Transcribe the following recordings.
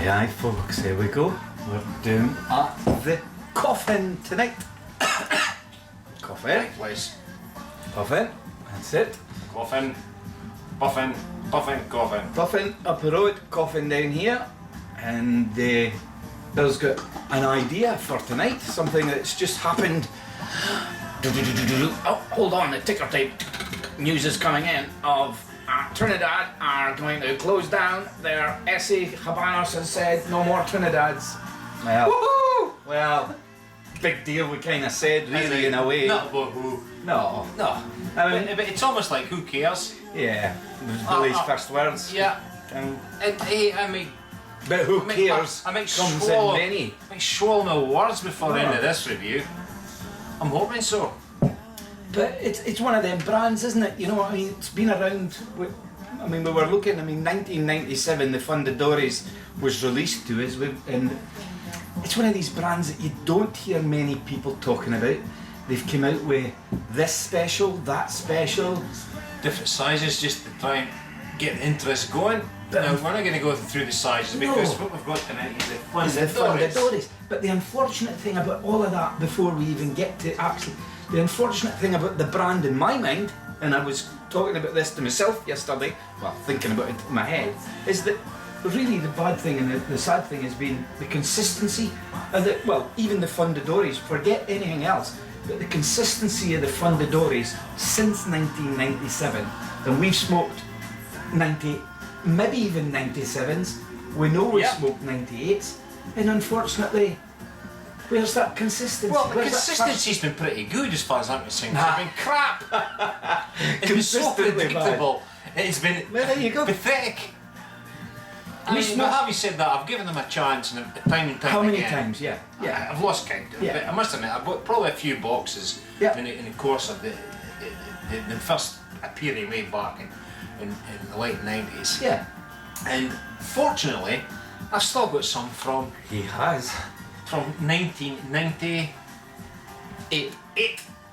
Aye, aye, folks, here we go. We're doing at the coffin tonight. Coffin. Right place. Coffin. That's it. Coffin. Puffin. Puffin. Coffin. Coffin up the road, coffin down here. And Bill's got an idea for tonight. Something that's just happened. Oh, hold on, the ticker tape news is coming in of Trinidad are going to close down their AyeAyeReviews has said no more Trinidads. Well, Woohoo! well, big deal we kind of said really in a way. Not woohoo. No. No. I mean, But it's almost like who cares? yeah, it was Billy's first words. Yeah. And, I mean, but who cares? I might comes swallow, in many. I might swallow my words before the end of this review. I'm hoping so. But it's one of them brands, isn't it? You know what I mean? It's been around. I mean, we were looking. I mean, 1997, the Fundadores was released to us, and it's one of these brands that you don't hear many people talking about. They've come out with this special, that special, Different sizes just to try and get the interest going. Now, we're not going to go through the sizes because what we've got tonight is the Fundadores. But the unfortunate thing about all of that, before we even get to actually, the unfortunate thing about the brand in my mind, and I was talking about this to myself yesterday, well, thinking about it in my head, is that really the bad thing and the sad thing has been the consistency, and well, even the Fundadores, forget anything else, but the consistency of the Fundadores since 1997, and we've smoked 90, maybe even 97s, we know we've smoked 98s, and unfortunately, where's that consistency? Well, the Where's consistency's been pretty good as far as I'm concerned. It's been crap. It's been so Consistently predictable. It's been Well, there you go. pathetic. I mean, but having said that, I've given them a chance and time and time How many again. times? Yeah. I've lost count. Yeah. But I must admit, I've bought probably a few boxes in the course of the first appearing way back in the late 90s. Yeah. And fortunately, I've still got some from He has. 1998.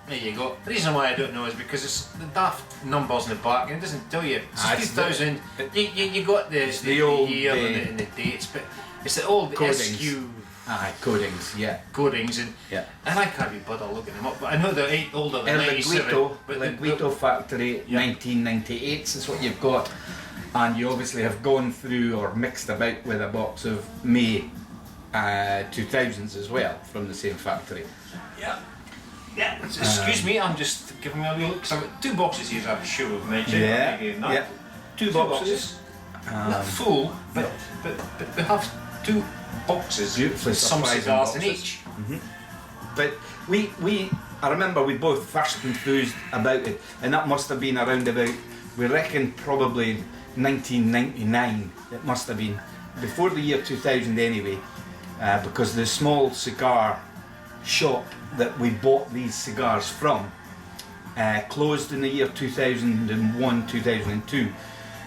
There you go. The reason why I don't know is because it's the daft numbers in the back and it doesn't tell you. It's 2000. You got the old year and the dates, but it's the old Codings. SQ Codings, yeah. codings and I can't be bothered looking them up. But I know they're older than 97. But Leguito Factory, 1998 is what you've got, and you obviously have gone through or mixed about with a box of May 2000s as well from the same factory. Yeah. Excuse me, I'm just giving me a wee look. So I've got two boxes here. I'm sure we've mentioned. Yeah. Two boxes. Not full, but we have two boxes. Beautifully some surprising cigars boxes. in each. But I remember we both first enthused about it, and that must have been around about, we reckon probably 1999. It must have been before the year 2000 anyway, because the small cigar shop that we bought these cigars from closed in the year 2001, 2002.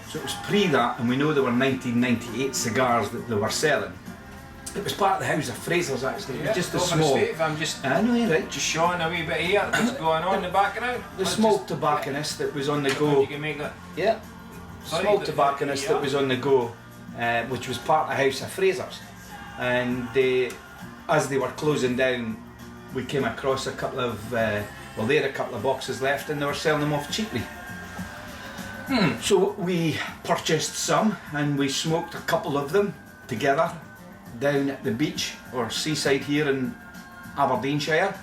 So it was pre that, and we know there were 1998 cigars that they were selling. It was part of the House of Fraser's actually. It was just a small. I'm just I know you're right. just showing a wee bit here what's going on in the background. The small tobacconist that was on the go. You can make that. Yeah. Sorry, Small but- tobacconist that was on the go, which was part of House of Fraser's, and as they were closing down, we came across a couple of they had a couple of boxes left, and they were selling them off cheaply. So we purchased some, and we smoked a couple of them together down at the beach or seaside here in Aberdeenshire,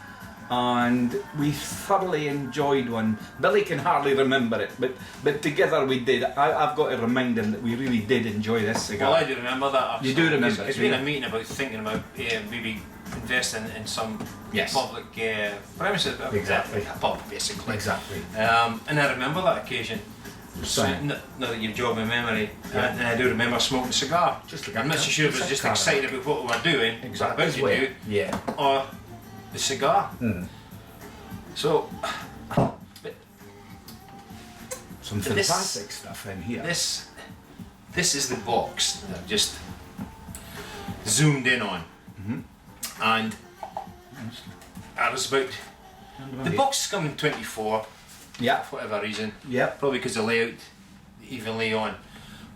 and we thoroughly enjoyed one. Billy can hardly remember it, but together we did. I've got to remind him that we really did enjoy this cigar. Well, I do remember that. You do remember It's it, been yeah. a meeting about thinking about maybe investing in some public premises. Exactly. A pub, basically. Exactly. And I remember that occasion. So, Right. now that you've jogged my memory, and I do remember smoking a cigar. Just like I'm not so sure if I was just excited about what we were doing, Exactly. about to do, Yeah. or the cigar. So, but Some But this- fantastic stuff in here. this is the box that I've just zoomed in on, and I was about. The box is coming 24. Yeah. For whatever reason. Yeah. Probably because the layout evenly on.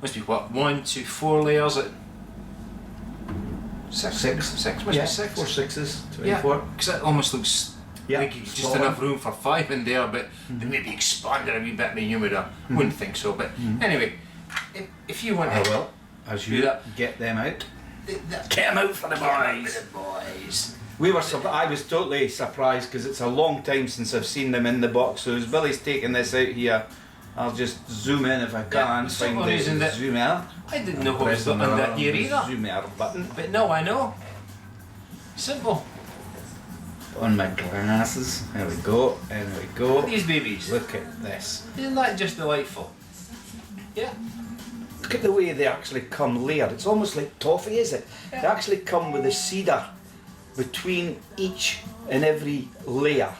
Must be what, 1 to 4 layers at Six. Must Yeah, be six. 4 6s, Yeah, 24. because it almost looks Yeah, like it's just spot enough on. room for 5 in there, but they maybe expanded a wee bit in the humidor. Wouldn't think so, but anyway, if you want I to will, as do you that. get them out. Get Get them out for the boys. boys. I was totally surprised because it's a long time since I've seen them in the box. So as Billy's taking this out here, I'll just zoom in if I can. for some Find reason the that zoom out. I didn't know what was Press on that here either. Zoom out button But now I know. Simple. on my glasses. There we go. There we Look go. at these babies. Look at this. Isn't that just delightful? Yeah. Look at the way they actually come layered. It's almost like toffee, is it? Yeah. They actually come with a cedar between each and every layer.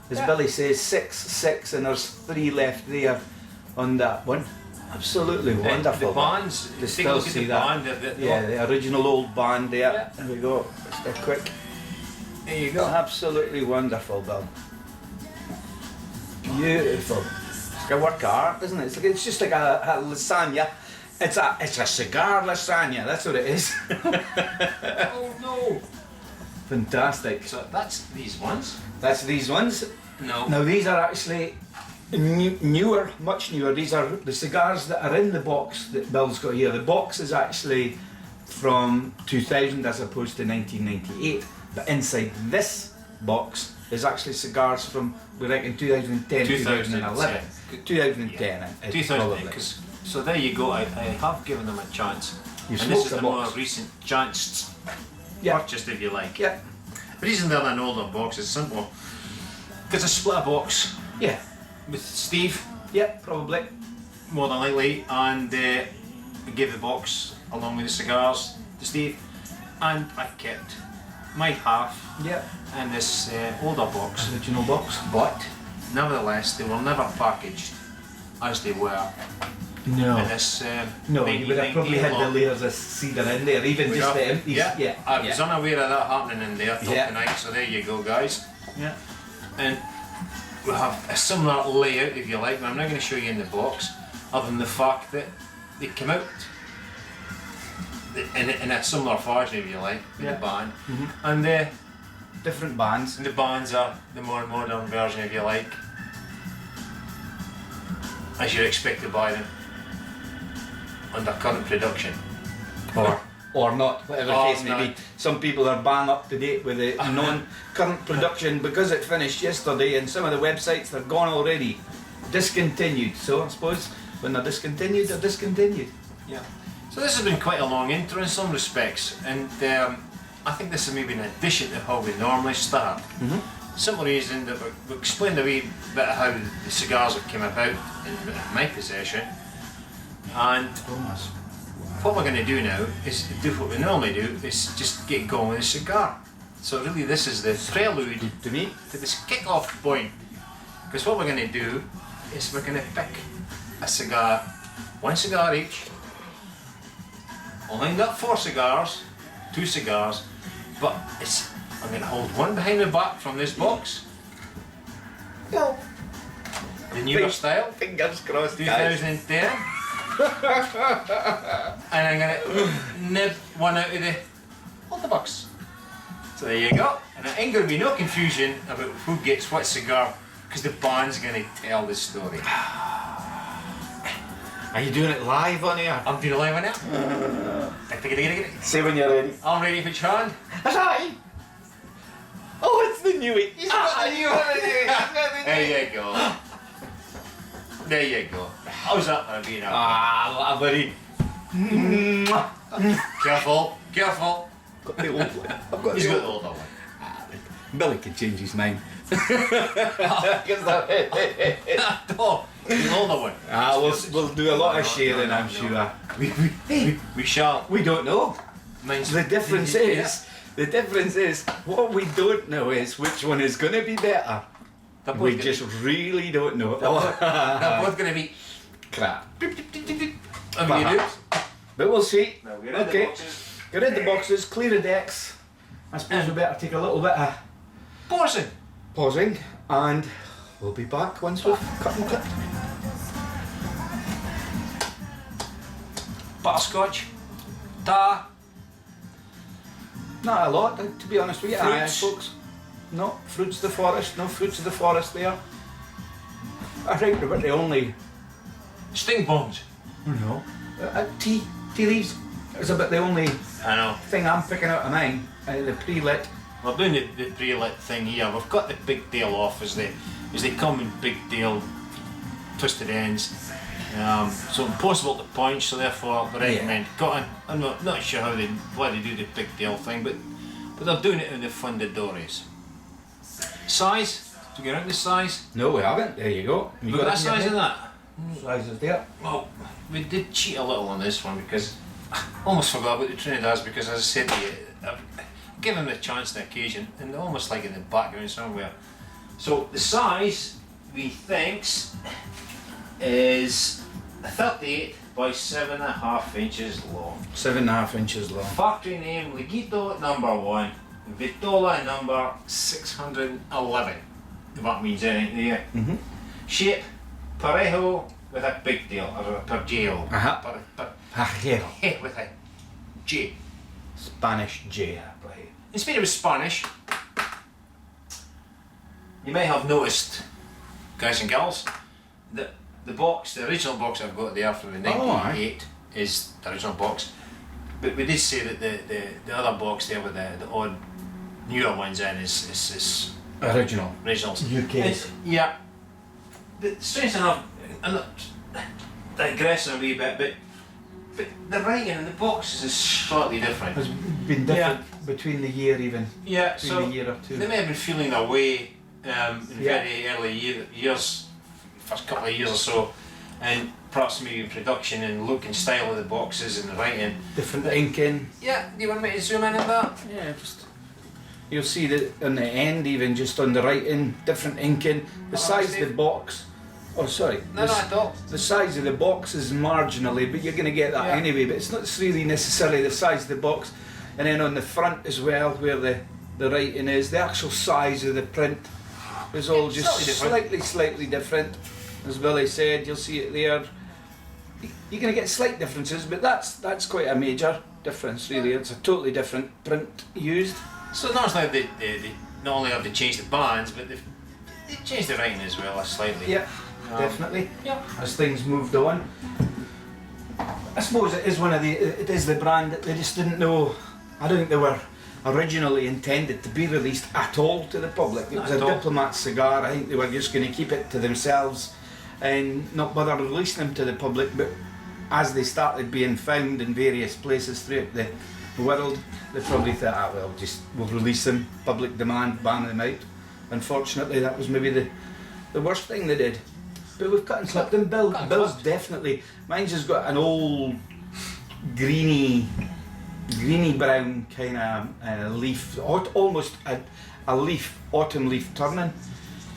As Yeah. Billy says, 6, and there's 3 left there on that one. Absolutely And wonderful. the bands, They take a still look at see the that. band. Yeah, the original old band there. Yeah. There we go. Just a quick. There you go. Absolutely wonderful, Bill. Beautiful. It's like a work of art, isn't it? It's just like a lasagna. It's a cigar lasagna. That's what it is. Oh no. Fantastic. So that's these ones. That's these ones. No. Now these are actually newer, much newer. These are the cigars that are in the box that Bill's got here. The box is actually from 2000 as opposed to 1998. But inside this box is actually cigars from, we reckon, 2010, 2011. 2010 is 2000. probably. Because so there you go. I have given them a chance. You And this smoked is the the more box. recent chance Yeah. purchased, if you like. Yeah, The reason they're in an older box is simple. Because I split a box yeah, with Steve, yeah, probably. more than likely, and I gave the box along with the cigars to Steve, and I kept my half Yeah, in this older box. original box. But nevertheless, they were never packaged as they were No. in this. No, you would have probably had the 1998 layers of cedar in there, even lot. just the empties. Yeah, I was unaware of that happening in there till Yeah. tonight, so there you go, guys. Yeah. And we have a similar layout, if you like, but I'm not going to show you in the box, other than the fact that they come out in a similar fashion, if you like, with Yeah. the band. Mhm. And Different bands. the bands are the more modern version, if you like, as you'd expect to buy them under current production. Or not, whatever the Or case may not. be. Some people are bang up to date with the non-current production because it finished yesterday, and some of the websites they're gone already, discontinued. So I suppose when they're discontinued, they're discontinued. Yeah. So this has been quite a long intro in some respects, and I think this is maybe an addition to how we normally start. Simple reason that we explained a wee bit of how the cigars have come about in my possession, and Thomas. what we're going to do now is do what we normally do, is just get going with the cigar. So really this is the prelude To me, to this kick-off point, because what we're going to do is we're going to pick a cigar, one cigar each. I'll line up 4 cigars, 2 cigars, but I'm going to hold one behind the back from this box. no. The newer style, Fingers crossed, guys. 2010. And I'm going to nib one out of the box. So there you go. And there ain't going to be no confusion about who gets what cigar, because the band's going to tell the story. Are you doing it live on air? I'm doing a live on it. Say when you're ready. I'm ready for Chan. Hi! Oh, it's the newie. He's got the newie. There you go. There you go. How's that for being out? Ah, buddy. Careful, careful. Got the old one. I've got He's the got the old older one. Billy can change his mind. No, the older one. We'll do a lot of sharing, I'm sure. We shall. We don't know. Mine's The difference is, what we don't know is which one is going to be better. They're both We gonna- just really don't know. they're both going to be. Crap. I mean, you do. But we'll see. Now we're in the Okay. boxes. Get rid the boxes, clear the decks. I suppose we better take a little bit of Pausing. pausing, and we'll be back once we've cut and clipped. Butterscotch. Ta. Not a lot, to be honest with you. Aye, Fruits? folks. No, fruits of the forest, no fruits of the forest there. I think they're about the only... Sting bombs. No. Tea leaves is about the only I know. thing I'm picking out of mine. The pre-lit. We're doing the pre-lit thing here. We've got the big tail off as they come in big tail, twisted ends. So impossible to punch, so therefore we recommend cutting. I'm not sure why they do the big tail thing, but they're doing it in the Fundadores. Size? Did we get out the size? No, we haven't. There you go. We got that size in that? Size is there. Well, we did cheat a little on this one because I almost forgot about the Trinidades because, as I said to you, I've given them a chance and occasion, and they're almost like in the background somewhere. So the size we think is 38 by 7.5 inches long. 7.5 inches long. Factory name Ligito number 1, Vitola number 611. If that means anything to you. Mm-hmm. Shape parejo with a big tail, or a perjeo. Pajero. With a J. Spanish J. In Spain it was Spanish. You may have noticed, guys and girls, that the box, the original box I've got there from the 1988 is the original box. But we did say that the other box there with the odd newer ones in is originals. UK's. Yeah. But strange enough, I'm not digressing a wee bit, but the writing in the boxes is slightly different. Has been different between the year even. Yeah, between so the year or two. they may have been feeling their way in very early years, first couple of years or so, and perhaps maybe in production and look and style of the boxes and the writing. Different inking. Yeah, do you want me to zoom in on that? Yeah, just you'll see that on the end, even just on the writing, different inking. The size of the box. Oh, sorry. No, not at all. The size of the box is marginally, but you're going to get that anyway. But it's not really necessarily the size of the box. And then on the front as well, where the writing is, the actual size of the print is all just slightly different. As Billy said, you'll see it there. You're going to get slight differences, but that's quite a major difference, really. It's a totally different print used. So not only not only have they changed the bands, but they've changed the writing as well, slightly. Yeah, definitely. Yeah. As things moved on, I suppose it is the brand that they just didn't know. I don't think they were originally intended to be released at all to the public. It was a diplomat cigar. I think they were just going to keep it to themselves and not bother releasing them to the public. But as they started being found in various places throughout the world, they probably thought, we'll release them, public demand, ban them out. Unfortunately, that was maybe the worst thing they did. But we've cut and clipped them. Bill's definitely, mine's has got an old greeny brown kind of leaf, almost a leaf, autumn leaf turning,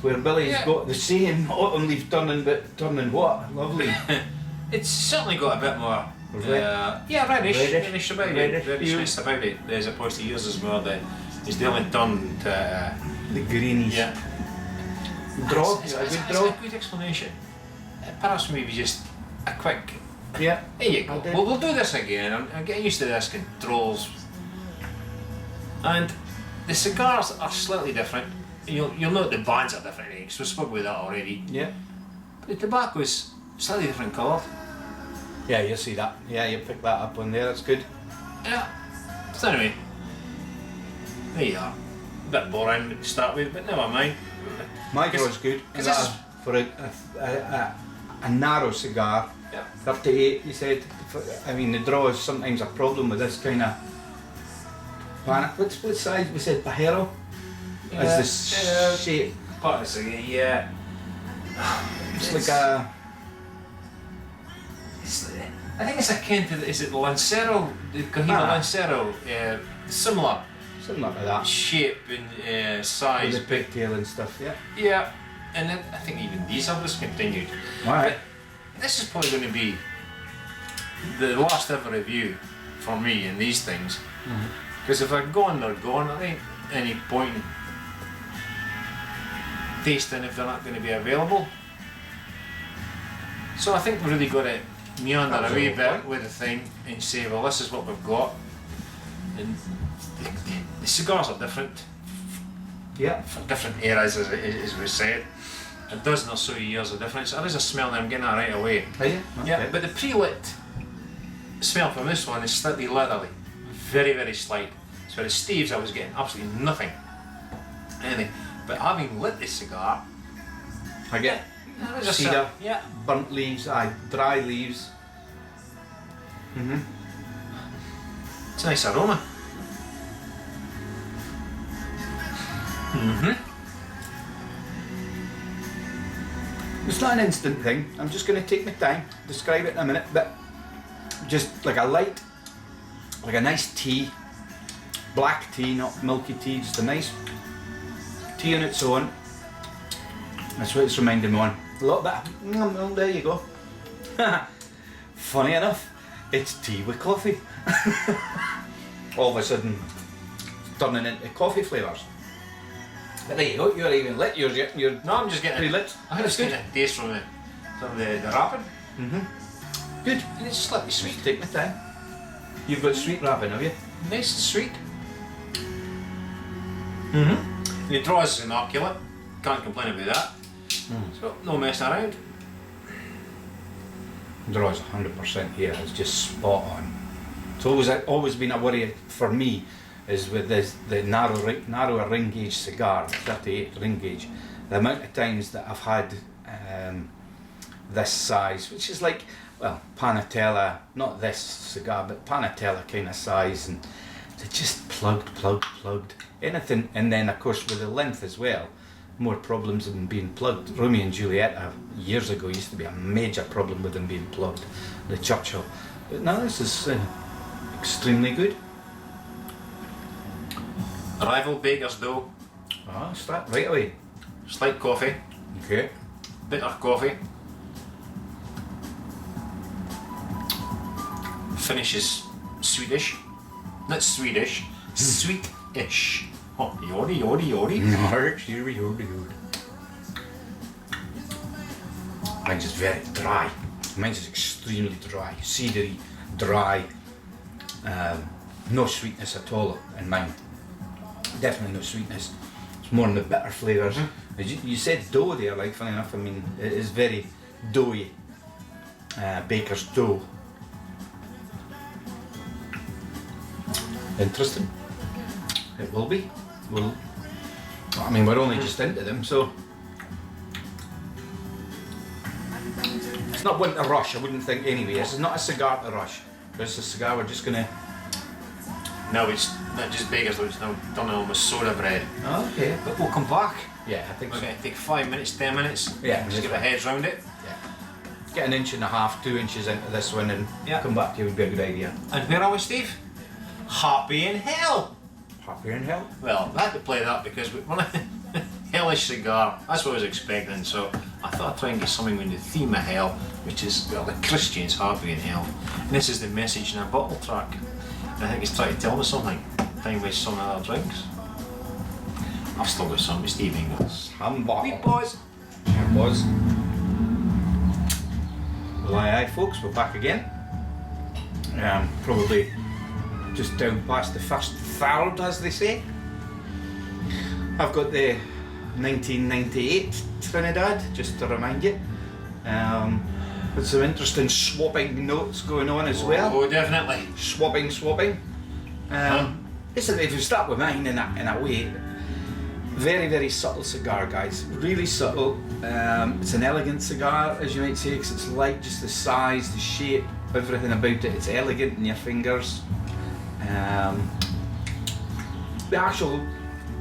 where Billy's got the same autumn leaf turning, but turning what? Lovely. It's certainly got a bit more reddish about it, reddish about it, as opposed to yours as well. It's the only turn to the greenish. Yeah. Draw. It's a good explanation. Perhaps maybe just a quick. Yeah. There you go. We'll do this again. I'm getting used to this controls. And the cigars are slightly different. You'll note the bands are different, because we spoke about that already. Yeah. The tobacco is slightly different coloured. Yeah, you'll see that. Yeah, you pick that up on there. That's good. Yeah. So anyway, there you are. A bit boring to start with, but never mind. My draw's good because for a narrow cigar. Yeah. 38, you said. I mean, the draw is sometimes a problem with this kind of. What size we said? Pajero. As the shape. Part of the cigar, yeah. It's like a. I think it's akin to is it the Lancero, the Cohiba Lancero, similar to that shape and size. With the pigtail and stuff, yeah. Yeah, and then I think even these have discontinued. Right. This is probably going to be the last ever review for me in these things, because if they're gone, they're gone. I think any point in tasting if they're not going to be available. So I think we've really got to meander a wee bit with the thing and say, well, this is what we've got, and the cigars are different Yeah. for different eras, as we said. A dozen or so years of difference. There is a smell that I'm getting that right away. Are you? Okay. Yeah, but the pre-lit smell from this one is slightly leathery, very, very slight. So the Steve's I was getting absolutely nothing, anything. But having lit this cigar, I get there is a cedar, yeah, burnt leaves, dry leaves. it's a nice aroma. It's not an instant thing. I'm just going to take my time, describe it in a minute, but just like a light, like a nice tea, black tea, not milky tea, just a nice tea on its own. That's what it's reminding me on. A little bit, there you go. Funny enough, it's tea with coffee. All of a sudden, it's turning into coffee flavours. But there you go, you're even lit, you're No, I'm just getting pretty lit. I'm just getting a taste from the wrapping. Good. And it's slightly sweet. Just take my time. You've got sweet wrapping, have you? Nice and sweet. The draw is immaculate. Can't complain about that. So no messing around. Draws 100% here. It's just spot on. It's always been a worry for me is with the narrower ring gauge cigar, 38 ring gauge. The amount of times that I've had this size, which is like, well, Panatella, not this cigar, but Panatella kind of size, and they just plugged. Anything, and then of course with the length as well, more problems than being plugged. Romeo and Juliet years ago used to be a major problem with them being plugged, the Churchill. But now this is extremely good. Arrival baker's dough, Start right away. slight coffee, Okay. bitter coffee. Finish is sweetish, not Swedish, sweetish. Oh, yori. Mine's just very dry. Mine's just extremely dry, cedary, dry. No sweetness at all in mine. Definitely no sweetness. It's more in the bitter flavours. You said dough there, like, funny enough, I mean, it is very doughy. Baker's dough. Interesting. It will be. I mean, we're only just into them, so it's not one to rush. I wouldn't think anyway. This is not a cigar to rush. This is a cigar we're just gonna. No, it's not just baker's dough, it's now done on with soda bread. Okay. But we'll come back. Yeah, I think We're so. going to take 5 minutes, 10 minutes. Yeah, Just get our heads round it. Yeah. Get 1.5 inches, 2 inches into this one, and Yeah. come back to you would be a good idea. And where are we, Steve? Happy in hell. Happier in hell. Well, I had to play that because we want a hellish cigar. That's what I was expecting. So I thought I'd try and get something with the theme of hell, which is, well, the Christians happy in hell. And this is the message in a bottle track. And I think he's trying to tell me something. Time with some of our drinks. I've still got some with Steve Ingles. Hamburger. boys. There it was. Well, aye, folks, we're back again. Probably just down past the first third, as they say. I've got the 1998 Trinidad, just to remind you. With some interesting swapping notes going on as well. Oh, definitely. Swapping. Listen, if you start with mine in a way, very, very subtle cigar, guys. Really subtle. It's an elegant cigar, as you might say, because it's light, just the size, the shape, everything about it. It's elegant in your fingers. The actual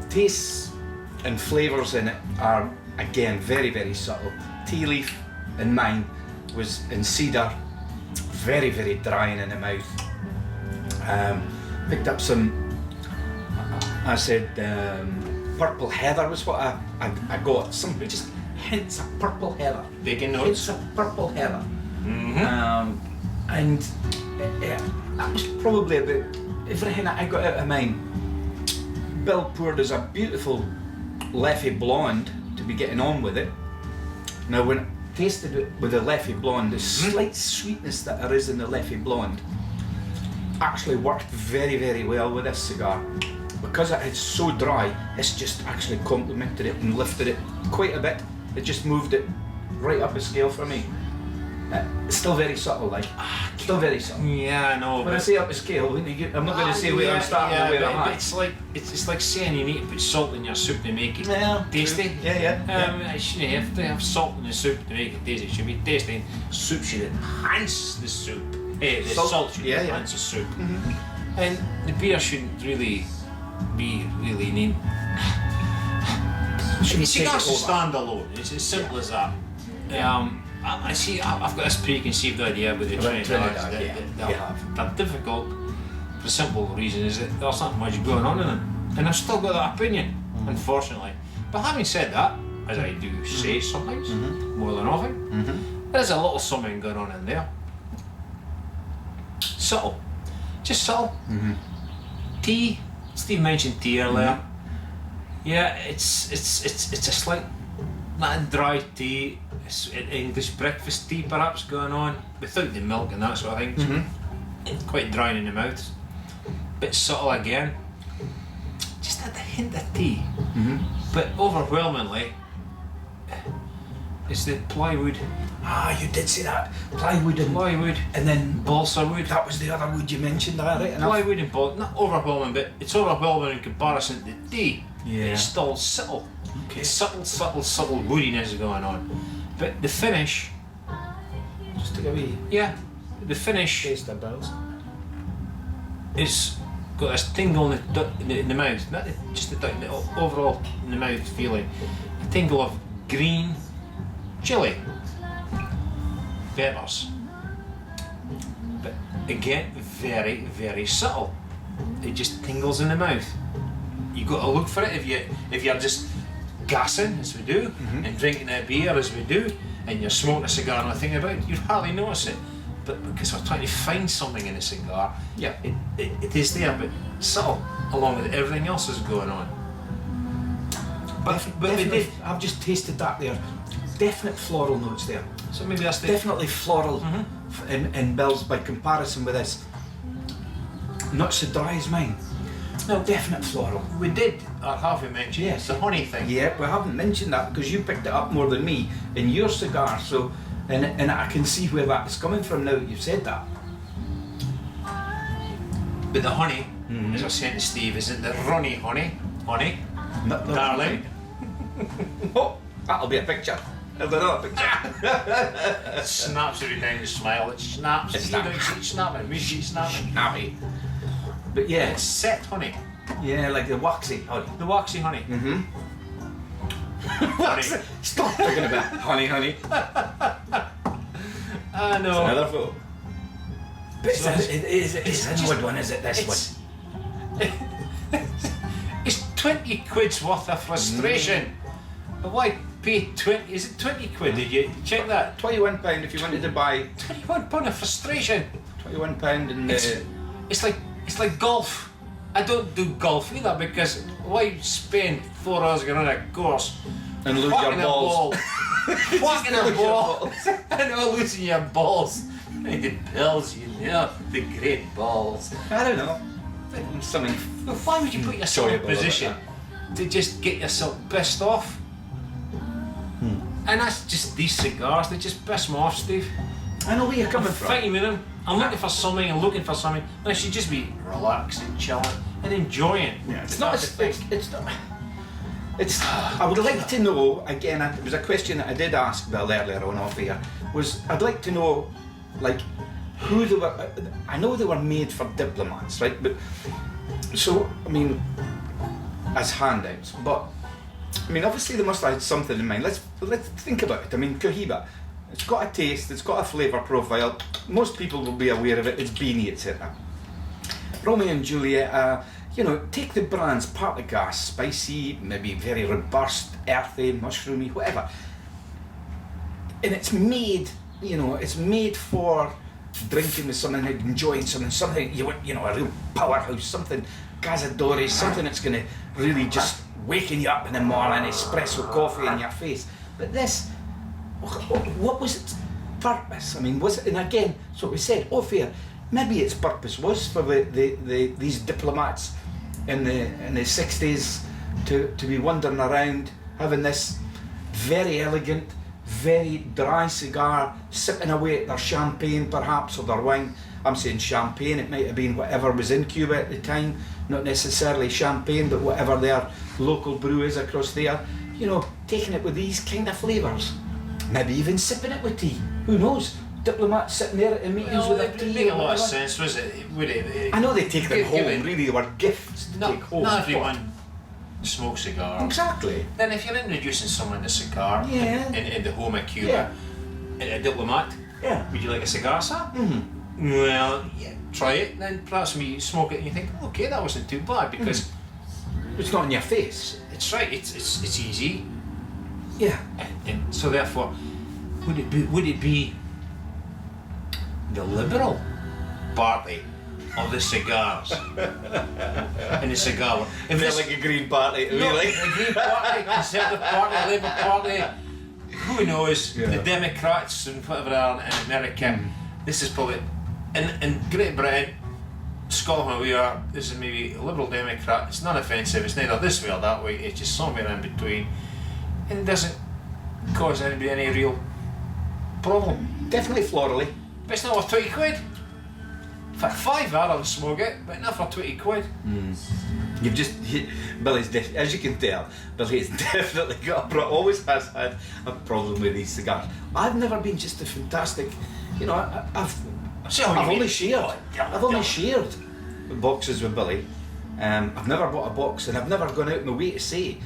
tastes and flavours in it are, again, very, very subtle. Tea leaf in mine was in cedar, very, very drying in the mouth. Picked up some, I said, purple heather was what I got. Some just hints of purple heather. Bacon Hints notes. of purple heather. And that was probably about everything that I got out of mine. Bill poured us a beautiful Leffy Blonde to be getting on with it. Now when I tasted it with the Leffy Blonde, the slight sweetness that there is in the Leffy Blonde actually worked very, very well with this cigar. Because it is so dry, it's just actually complemented it and lifted it quite a bit. It just moved it right up a scale for me. It's still very subtle, like, still very subtle. Yeah, I know. When I say up a scale, I'm not going to say where I'm starting or where I'm at. It's like saying you need to put salt in your soup to make it tasty. True. Yeah. It shouldn't have to have salt in the soup to make it tasty. It should be tasty. Soup should enhance the soup. The salt should enhance the soup. Mm-hmm. And the beer shouldn't really be really neat. Cigars should stand alone. It's as simple as that. I see. I've got this preconceived idea with the Trinidad. They're difficult for the simple reason is that there's not much going on in them, and I've still got that opinion, unfortunately. But having said that, as I do say sometimes, more than often, there's a little something going on in there. Subtle, just subtle. Tea. Steve mentioned tea earlier. Yeah, it's a slight, not dry tea. It's English breakfast tea perhaps going on without the milk and that sort of thing. Quite dry in the mouth. Bit subtle again. Just had a hint of tea. But overwhelmingly, it's the plywood. You did say that. Plywood and then balsa wood. That was the other wood you mentioned, right enough. Plywood and balsa, not overwhelming, but it's overwhelming in comparison to the tea. Yeah. It's still subtle. Okay. It's subtle woodiness going on. But the finish, Just take a wee the finish taste of bells. is got this tingle in the mouth, not just the overall in the mouth feeling. A tingle of green chili peppers. But again, very, very subtle. It just tingles in the mouth. You got to look for it if you're just gassing as we do and drinking a beer as we do and you're smoking a cigar and thinking about it, you'd hardly notice it. But because we're trying to find something in a cigar, it is there, but subtle along with everything else that's going on. But we did. I've just tasted that there. Definite floral notes there. So maybe that's definitely floral in Bill's by comparison with this. Not so dry as mine. No, definite floral. We did, or have we mentioned? Yes. The honey thing. Yeah, we haven't mentioned that because you picked it up more than me in your cigar. So, and I can see where that is coming from now that you've said that. But the honey, as I said to Steve, isn't the runny honey? Honey, Not the darling. Oh, that'll be a picture. There's another picture. It snaps every time you smile. It snaps. It's You don't see it snapping. We see it snapping. Snappy. But yeah, It's set honey. yeah, like the waxy honey. The waxy honey. Honey. Stop talking about honey. I know. Another photo. But So it's an odd one, is it? This one. It's 20 quid's worth of frustration. But why pay 20? Is it 20 quid? Did you check that? £21 if you wanted to buy £21 of frustration. £21 and It's like golf. I don't do golf either because why spend 4 hours going on a course and lose your whacking a balls. ball, whacking a ball, and not losing your balls. And the balls, you know, the great balls. I don't know. Something. Well, why would you put yourself in a enjoyable position about to just get yourself pissed off? And that's just these cigars. They just piss me off, Steve. I know where you're coming I'm from. fighting with them. I'm looking for something and looking for something. And I should just be relaxing, chilling, and enjoying. Yeah, it's not. It's not. It's. I would like to know. Again, it was a question that I did ask Bill earlier on off air. Was I'd like to know, like, who they were. I know they were made for diplomats, right? But so I mean, as handouts. But I mean, obviously they must have had something in mind. Let's think about it. I mean, Cohiba. It's got a taste, it's got a flavour profile. Most people will be aware of it. It's beanie, etc. Romeo and Juliet, take the brands Partygast, spicy, maybe very robust, earthy, mushroomy, whatever. And it's made, it's made for drinking with someone, enjoying something you want, a real powerhouse, something Cazadores, something that's going to really just waken you up in the morning, espresso coffee in your face. But this, what was its purpose? I mean, was it, and again, so we said, off air, maybe its purpose was for these diplomats in the 60s to be wandering around having this very elegant, very dry cigar, sipping away at their champagne perhaps, or their wine. I'm saying champagne, it might have been whatever was in Cuba at the time, not necessarily champagne, but whatever their local brew is across there. You know, taking it with these kind of flavours. Maybe even sipping it with tea. Who knows? Diplomats sitting there at meetings with their tea. It made a lot of sense, was it? Would it? I know they take them home, really, they were gifts to take home. Not everyone smokes cigars. Exactly. Then if you're introducing someone to cigar Yeah. in the home of Cuba, a diplomat, Yeah. would you like a cigar, sir? Mm-hmm. Well, yeah, try it, then perhaps when you smoke it and you think, okay, that wasn't too bad, because It's not in your face. it's right, it's easy. Yeah. And so therefore, would it be the Liberal Party of the cigars in the cigar world? If They're this- like a Green Party, no, really. the Green Party, Conservative Party, Labour Party, who knows, Yeah. the Democrats and whatever they are in America. This is probably, in Great Britain, Scotland where we are, this is maybe a Liberal Democrat. It's not offensive, it's neither this way or that way, it's just somewhere in between. And it doesn't cause anybody any real problem. Definitely florally. But it's not worth 20 quid. For £5 I'll smoke it, but not for 20 quid. You've just, Billy's, as you can tell, Billy's definitely always has had a problem with these cigars. I've never been just a fantastic, you know, I've only shared boxes with Billy. I've never bought a box, and I've never gone out of my way to say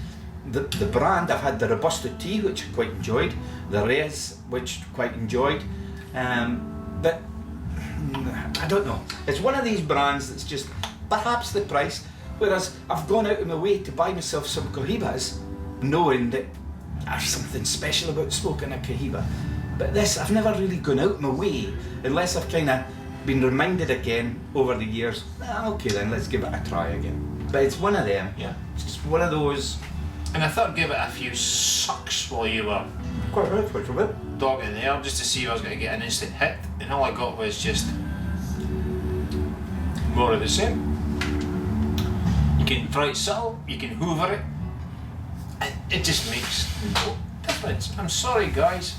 the brand. I've had the Robusta tea, which I quite enjoyed, the Reyes, which quite enjoyed, but I don't know. It's one of these brands that's just perhaps the price. Whereas I've gone out of my way to buy myself some Cohibas, knowing that there's something special about smoking a Cohiba. But this, I've never really gone out of my way, unless I've kind of been reminded again over the years. Okay, then let's give it a try again. But it's one of them. Yeah. It's just one of those. And I thought I'd give it a few sucks while you were Quite right, quite a bit. dogging there, just to see if I was going to get an instant hit. And all I got was just more of the same. You can try it subtle, you can hoover it, and it just makes no difference. I'm sorry, guys.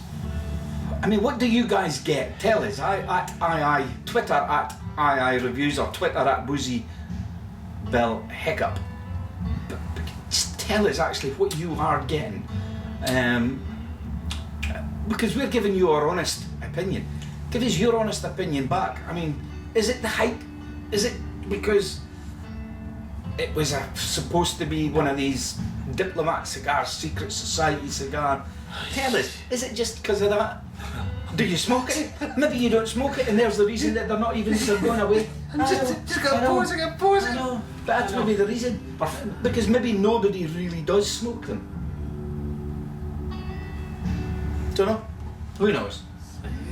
I mean, what do you guys get? Tell us. Twitter at AyeAyeReviews, or Twitter at Boozy Bill Hiccup. But just tell us actually what you are getting, because we're giving you our honest opinion. Give us your honest opinion back. I mean, is it the hype? Is it because it was supposed to be one of these diplomat cigars, secret society cigar? Tell us, is it just because of that? Do you smoke it? Maybe you don't smoke it, and there's the reason that they're not even going away. Just got pause. I know, but that's maybe the reason. Because maybe nobody really does smoke them. Don't know. Who knows?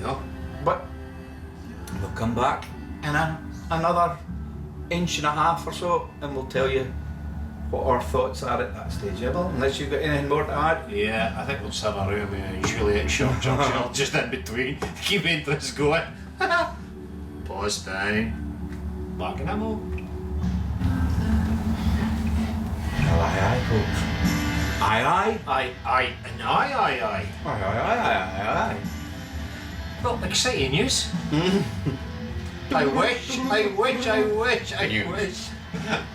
Yeah. But we'll come back in another inch and a half or so, and we'll tell you what our thoughts are at that stage, yeah, Bill? Unless you've got anything more to add. Yeah, I think we'll just have a room with Juliet Short Junction just in between. Keep interest going. Pause down. Back in ammo. Well, aye, folks. Aye. Aye. Aye. Well, exciting news. I wish.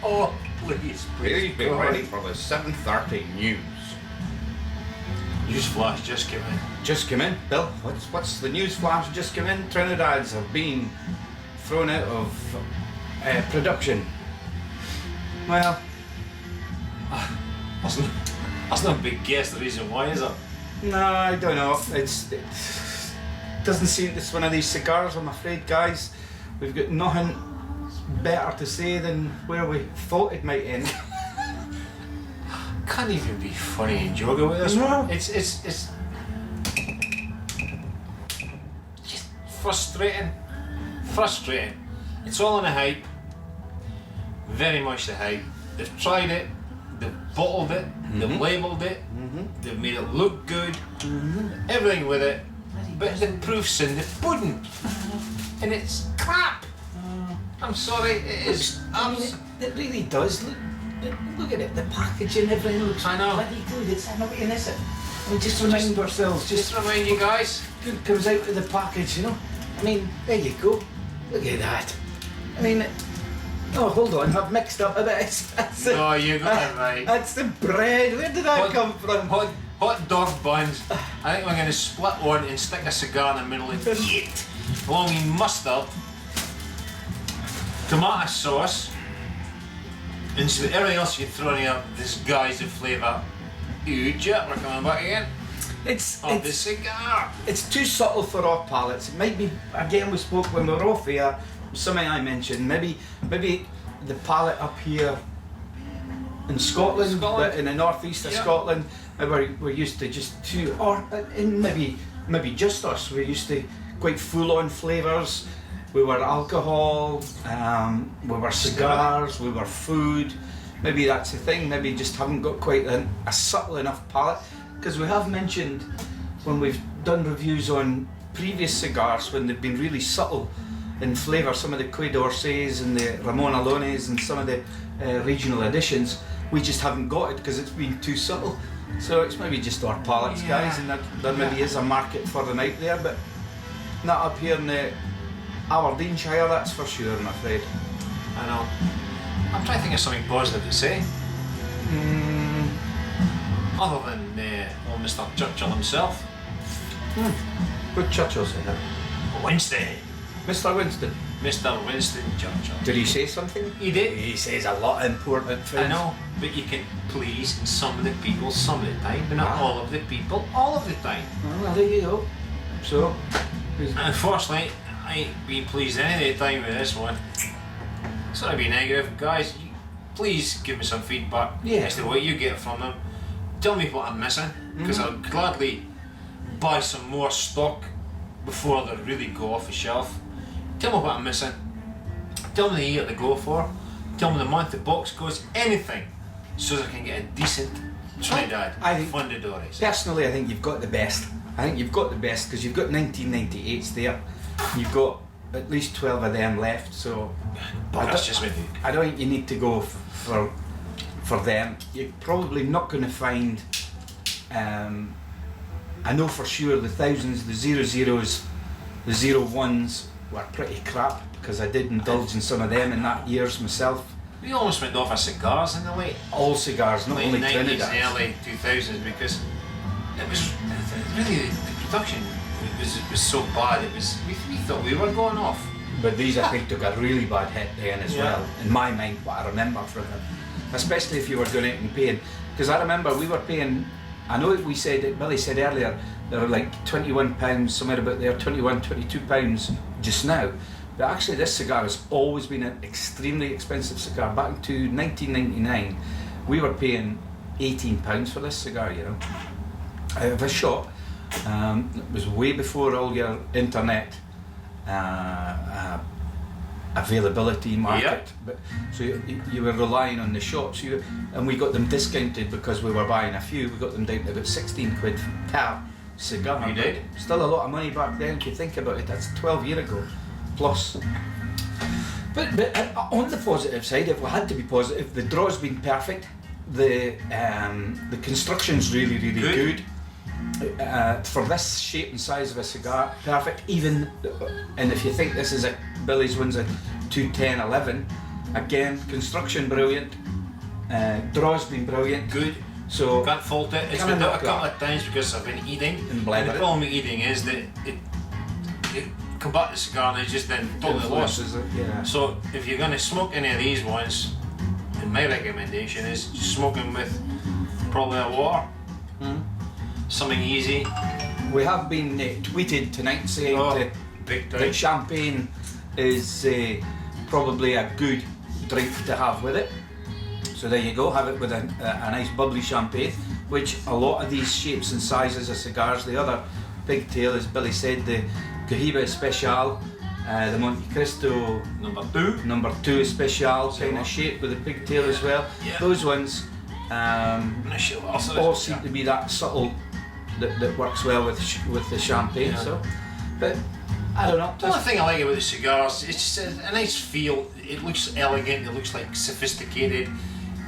Oh, please. Please be ready for the 7:30 news. News flash just came in. Just come in, Bill. What's the news flash just come in? Trinidad's have been thrown out of production. Well, That's not a big guess the reason why, is it? no, I don't know. It doesn't seem it's one of these cigars, I'm afraid, guys. We've got nothing better to say than where we thought it might end. Can't even be funny and joking with this No. one. It's just frustrating. It's all in the hype. Very much the hype. They've tried it, they've bottled it, they've labelled it, they've made it look good, everything with it, but the proof's in the pudding, and it's crap. I'm sorry, it is. I mean, it really does. Look at it. The packaging, everything looks bloody good. It's amazing, isn't it? We just remind ourselves. Just remind you guys. Good comes out of the package, you know. I mean, there you go. Look at that. I mean, oh, hold on. I've mixed up a bit. No, you got it right. That's the bread. Where did that come from? Hot dog buns. I think we're going to split one and stick a cigar in the middle and eat. Along with mustard, tomato sauce, and so everything else you throw in here, this guy's the flavour. We're coming back again. It's the cigar. It's too subtle for our palates. It might be, again, we spoke when we were off here, something I mentioned, maybe the palate up here in Scotland. But in the northeast of Scotland, we're used to just two, or in maybe just us, we're used to quite full-on flavours. We were alcohol, we were cigars, we were food. Maybe that's the thing, maybe just haven't got quite a subtle enough palate. Because we have mentioned when we've done reviews on previous cigars, when they've been really subtle in flavour, some of the Cuy d'Orsay's and the Ramon Alones and some of the regional editions, we just haven't got it because it's been too subtle. So it's maybe just our palates, guys, and there maybe is a market for them out there, but not up here in the Aberdeenshire, that's for sure, I'm afraid. I know. I'm trying to think of something positive to say. Other than old Mr. Churchill himself. What Churchill's in it? Winston. Mr. Winston. Mr. Winston Churchill. Did he say something? He did. He says a lot of important things. I know, but you can please some of the people some of the time, but not all of the people all of the time. Well, there you go. So, unfortunately, I ain't been pleased any of the time with this one. It's gonna be negative. Guys, please give me some feedback as to what you get from them. Tell me what I'm missing, because I'll gladly buy some more stock before they really go off the shelf. Tell me what I'm missing. Tell me the year to go for. Tell me the month the box goes. Anything, so that I can get a decent Trinidad Fundadores. Personally, I think you've got the best. I think you've got the best because you've got 1998s there. You've got at least 12 of them left. So that's just my view. I don't think you need to go for them. You're probably not going to find. I know for sure the thousands, the 00s, the 01s were pretty crap because I did indulge in some of them in that years myself. We almost went off of cigars in the late. All cigars, not late only 90s Trinidad. and early 2000s, because it was really the production was so bad. It was we thought we were going off. But these I think took a really bad hit then as well. In my mind, what I remember from them, especially if you were going out and paying, because I remember we were paying. I know we said, Billy said earlier, they were like £21, somewhere about there, £22 just now. But actually this cigar has always been an extremely expensive cigar. Back to 1999, we were paying £18 for this cigar, you know, out of a shop. It was way before all your internet availability market, but so you were relying on the shops, and we got them discounted because we were buying a few. We got them down to about 16 quid per cigar. You did? Still a lot of money back then if you think about it. That's 12 years ago plus. But on the positive side, if we had to be positive, the draw's been perfect. The construction's really good. For this shape and size of a cigar, perfect. Even, and if you think this is Billy's one's a 210-11, again, construction brilliant, draw's been brilliant. Good. So can't fault it. It's been done a couple of times because I've been eating. And the problem with eating is that it come back to the cigar and it's just then totally lost. So if you're going to smoke any of these ones, and my recommendation is just smoke them with probably a water. Something easy. We have been tweeted tonight saying that champagne is probably a good drink to have with it. So there you go, have it with a nice bubbly champagne, which a lot of these shapes and sizes of cigars, the other pigtail, as Billy said, the Cohiba Especial, the Monte Cristo number 2 Especial kind of shape with the pigtail as well. Those ones all seem to be that subtle that works well with the champagne. So, but I don't know. The only thing I like about the cigars, it's just a nice feel. It looks elegant, it looks like sophisticated.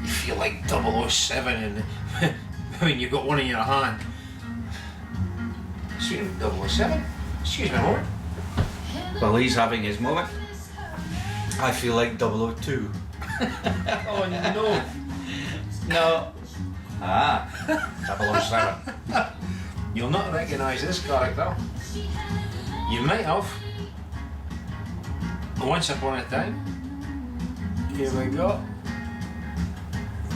You feel like 007 and when you've got one in your hand. Speaking of 007, excuse me a moment. Well, he's having his moment. I feel like 002. Oh no. No. Ah, 007. You'll not recognise this character. You might have. Once upon a time. Here we go.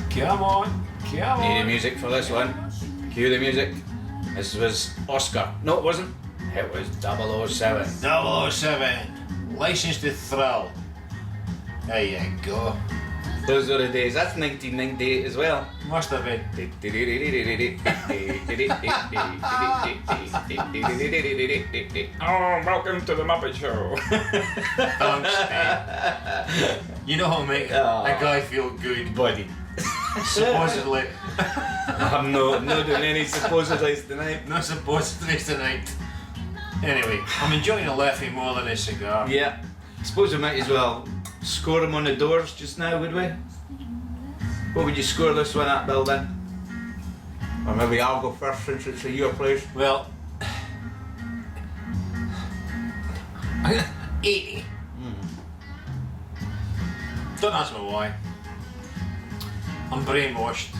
Come on. Come Need the on. music for this one. Cue the music. This was Oscar. No, it wasn't. It was 007. 007. License to Thrill. There you go. Those were the days. That's 1998 as well. Must have been. Oh, welcome to the Muppet Show. Thanks, Dave. You know how to make a guy feel good, Buddy. supposedly. I'm not doing any supposedlies tonight. Not supposedly tonight. Anyway, I'm enjoying a Leffy more than a cigar. Yeah. Suppose we might as well score them on the doors just now, would we? What would you score this one at, Bill, then? Or maybe I'll go first since it's your place. Well, 80. Don't ask me why. I'm brainwashed.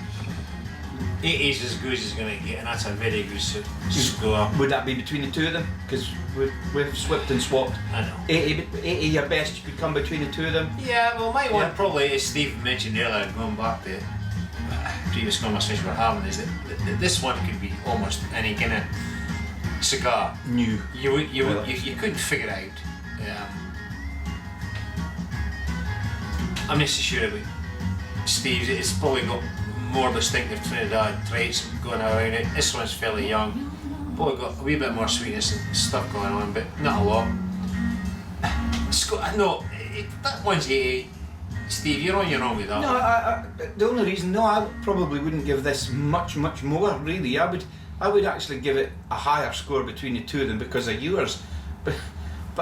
80 is as good as it's going to get, and that's a very good score. Would that be between the two of them? Because we've swapped and swapped. I know. 80 your best you could come between the two of them? Yeah, well, my one Yeah. probably, as Steve mentioned earlier, going back to previous conversation we're having, is that this one could be almost any kind of cigar. New. You couldn't figure it out. I'm not so sure about Steve's. It's probably got more distinctive Trinidad traits going around it. This one's fairly young. Probably got a wee bit more sweetness and stuff going on, but not a lot. No, that one's 80. Steve, you're on your own with that. No, the only reason, I probably wouldn't give this much more, really. I would actually give it a higher score between the two of them because of yours. But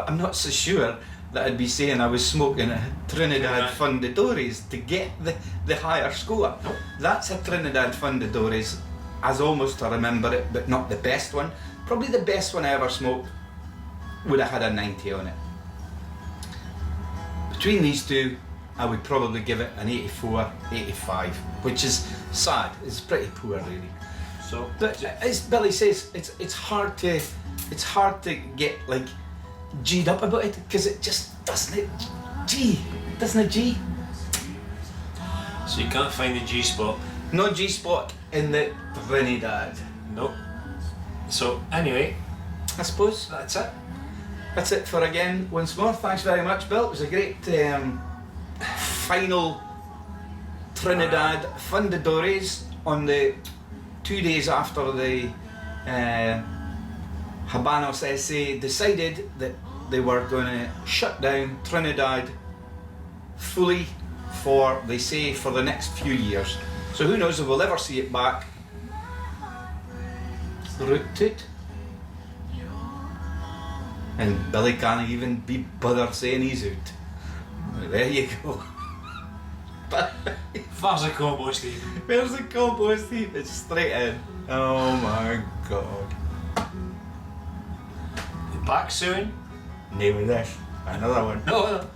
I'm not so sure that I'd be saying I was smoking a Trinidad Fundadores to get the higher score. Nope. That's a Trinidad Fundadores, as almost I remember it, but not the best one. Probably the best one I ever smoked would have had a 90 on it. Between these two, I would probably give it an 84, 85, which is sad. It's pretty poor, really. So, But as Billy says, it's hard to get like G'd up about it because it just doesn't it G. so you can't find the G spot. No G spot in the Trinidad. Nope. So anyway, I suppose that's it for again once more. Thanks very much, Bill. It was a great final Trinidad Fundadores on the 2 days after the Habanos SA decided that they were going to shut down Trinidad fully for, they say, for the next few years. So who knows if we'll ever see it back. Root toot. And Billy can't even be bothered saying he's out. There you go. fast a combo, Steve. Where's the combo, Steve? It's straight in. Oh my god. Back soon. Name of this. Another one. No.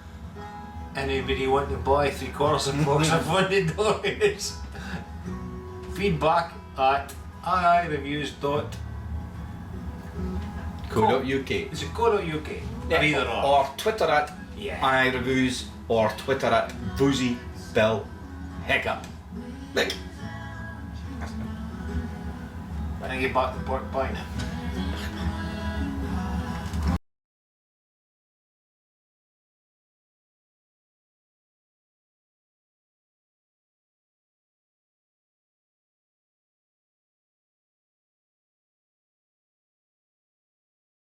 Anybody want to buy 3/4 of a box of Fundadores? Feedback at AyeAyeReviews.co.uk. Is it co.uk? Yeah, Either or Twitter at AyeReviews or Twitter at Boozy Bill Hiccup. Like, I get back to pork pie now.